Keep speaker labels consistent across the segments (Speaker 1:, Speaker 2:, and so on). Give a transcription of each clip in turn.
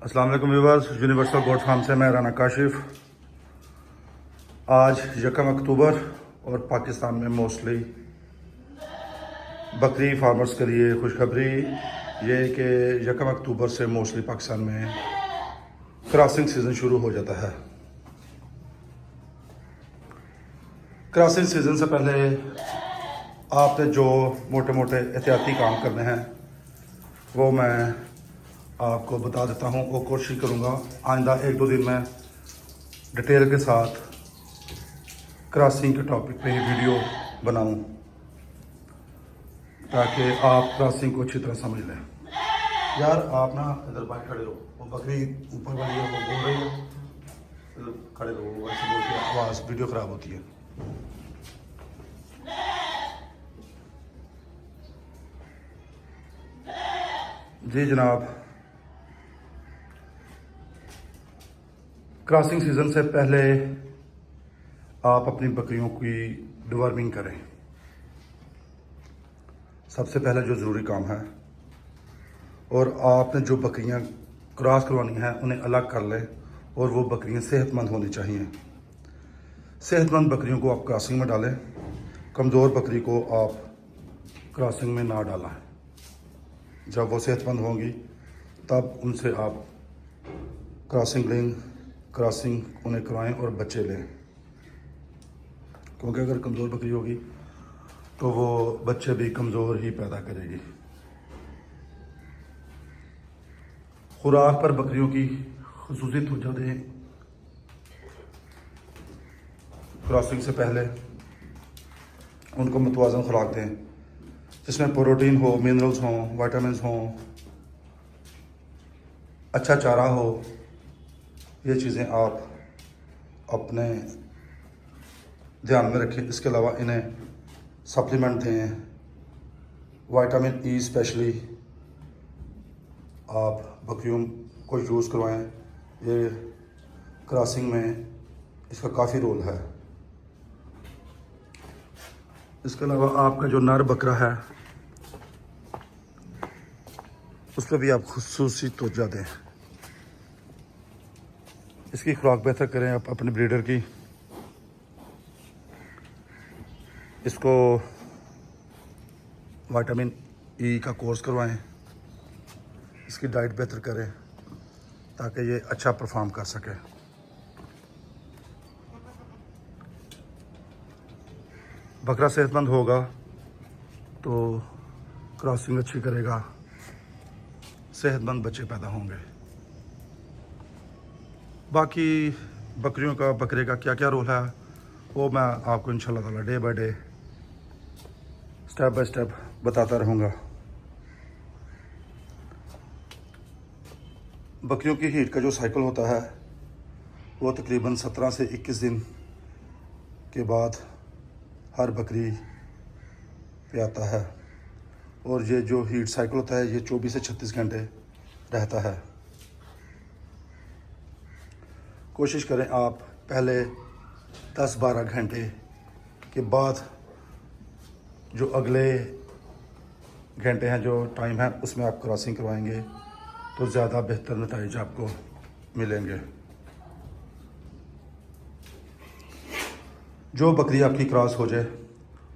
Speaker 1: अस्सलाम वालेकुम viewers, universal goat farm से मैं राना काशिफ। आज 1 अक्टूबर और पाकिस्तान में मोस्टली बकरी फार्मर्स के लिए खुशखबरी ये कि 1 अक्टूबर से मोस्टली पाकिस्तान में क्रॉसिंग सीज़न शुरू हो जाता है। क्रॉसिंग सीज़न से पहले आपने जो मोटे मोटे एहतियाती काम करने हैं वो मैं आपको बता देता हूँ और कोशिश करूँगा आइंदा 1-2 दिन में डिटेल के साथ क्रॉसिंग के टॉपिक पे ही वीडियो बनाऊँ ताकि आप क्रॉसिंग को अच्छी तरह समझ लें। यार आप ना इधर बाहर खड़े रहो, वो बकरी ऊपर वाली है वो बोल रही है, इधर खड़े रहो, वैसे बोल के आवाज़ वीडियो ख़राब होती है। जी जनाब, क्रॉसिंग सीज़न से पहले आप अपनी बकरियों की डिवर्मिंग करें। सबसे पहला जो ज़रूरी काम है, और आपने जो बकरियां क्रॉस करवानी हैं उन्हें अलग कर लें और वो बकरियां सेहतमंद होनी चाहिए। सेहतमंद बकरियों को आप क्रॉसिंग में डालें, कमज़ोर बकरी को आप क्रॉसिंग में ना डालें। जब वो सेहतमंद होंगी तब उनसे आप क्रॉसिंग उन्हें करवाएं और बच्चे लें, क्योंकि अगर कमज़ोर बकरी होगी तो वो बच्चे भी कमज़ोर ही पैदा करेगी। खुराक पर बकरियों की खुसूसी तवज्जो दें। क्रॉसिंग से पहले उनको मुतवाज़न खुराक दें जिसमें प्रोटीन हो, मिनरल्स हों, विटामिन्स हों, अच्छा चारा हो। ये चीज़ें आप अपने ध्यान में रखें। इसके अलावा इन्हें सप्लीमेंट दें, विटामिन ई स्पेशली आप बकरियों को यूज़ करवाएं। ये क्रॉसिंग में इसका काफ़ी रोल है। इसके अलावा आपका जो नर बकरा है उस पर भी आप खुसूसी तवज्जो दें। इसकी खुराक बेहतर करें आप अपने ब्रीडर की। इसको विटामिन ई का कोर्स करवाएं, इसकी डाइट बेहतर करें ताकि ये अच्छा परफॉर्म कर सके। बकरा सेहतमंद होगा तो क्रॉसिंग अच्छी करेगा, सेहतमंद बच्चे पैदा होंगे। बाकी बकरियों का, बकरे का क्या क्या रोल है वो मैं आपको इंशाल्लाह ताला day by day, step by step बताता रहूँगा। बकरियों की हीट का जो साइकिल होता है वो तकरीबन 17 से 21 दिन के बाद हर बकरी पे आता है, और ये जो हीट साइकिल होता है ये 24 से 36 घंटे रहता है। कोशिश करें आप पहले 10-12 घंटे के बाद जो अगले घंटे हैं, जो टाइम है, उसमें आप क्रॉसिंग करवाएंगे तो ज़्यादा बेहतर नतीजे आपको मिलेंगे। जो बकरी आपकी क्रॉस हो जाए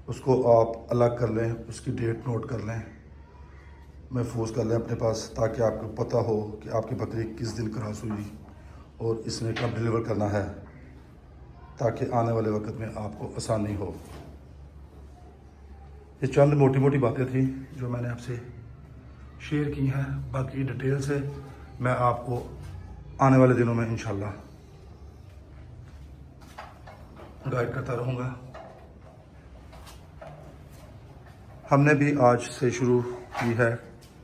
Speaker 1: उसको आप अलग कर लें, उसकी डेट नोट कर लें, महफूज कर लें अपने पास, ताकि आपको पता हो कि आपकी बकरी किस दिन क्रॉस हुई और इसने कब डिलीवर करना है, ताकि आने वाले वक्त में आपको आसानी हो। ये चंद मोटी मोटी बातें थी जो मैंने आपसे शेयर की हैं। बाकी डिटेल से मैं आपको आने वाले दिनों में इंशाल्लाह गाइड करता रहूँगा। हमने भी आज से शुरू की है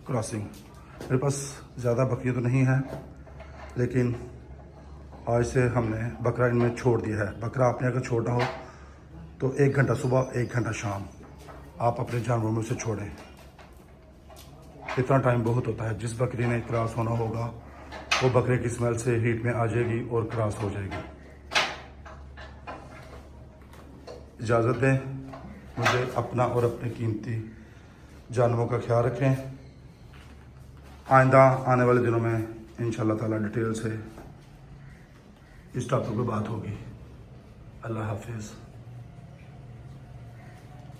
Speaker 1: क्रॉसिंग। मेरे पास ज़्यादा बकरियाँ तो नहीं हैं, लेकिन आज से हमने बकरा इनमें छोड़ दिया है। बकरा आपने अगर छोड़ना हो तो 1 घंटा सुबह 1 घंटा शाम आप अपने जानवरों में उसे छोड़ें। इतना टाइम बहुत होता है। जिस बकरी ने क्रॉस होना होगा वो बकरे की स्मेल से हीट में आ जाएगी और क्रॉस हो जाएगी। इजाज़त दें मुझे, अपना और अपने कीमती जानवरों का ख्याल रखें। आइंदा आने वाले दिनों में इंशाल्लाह ताला डिटेल से इस टॉपिक पे बात होगी। अल्लाह हाफिज़।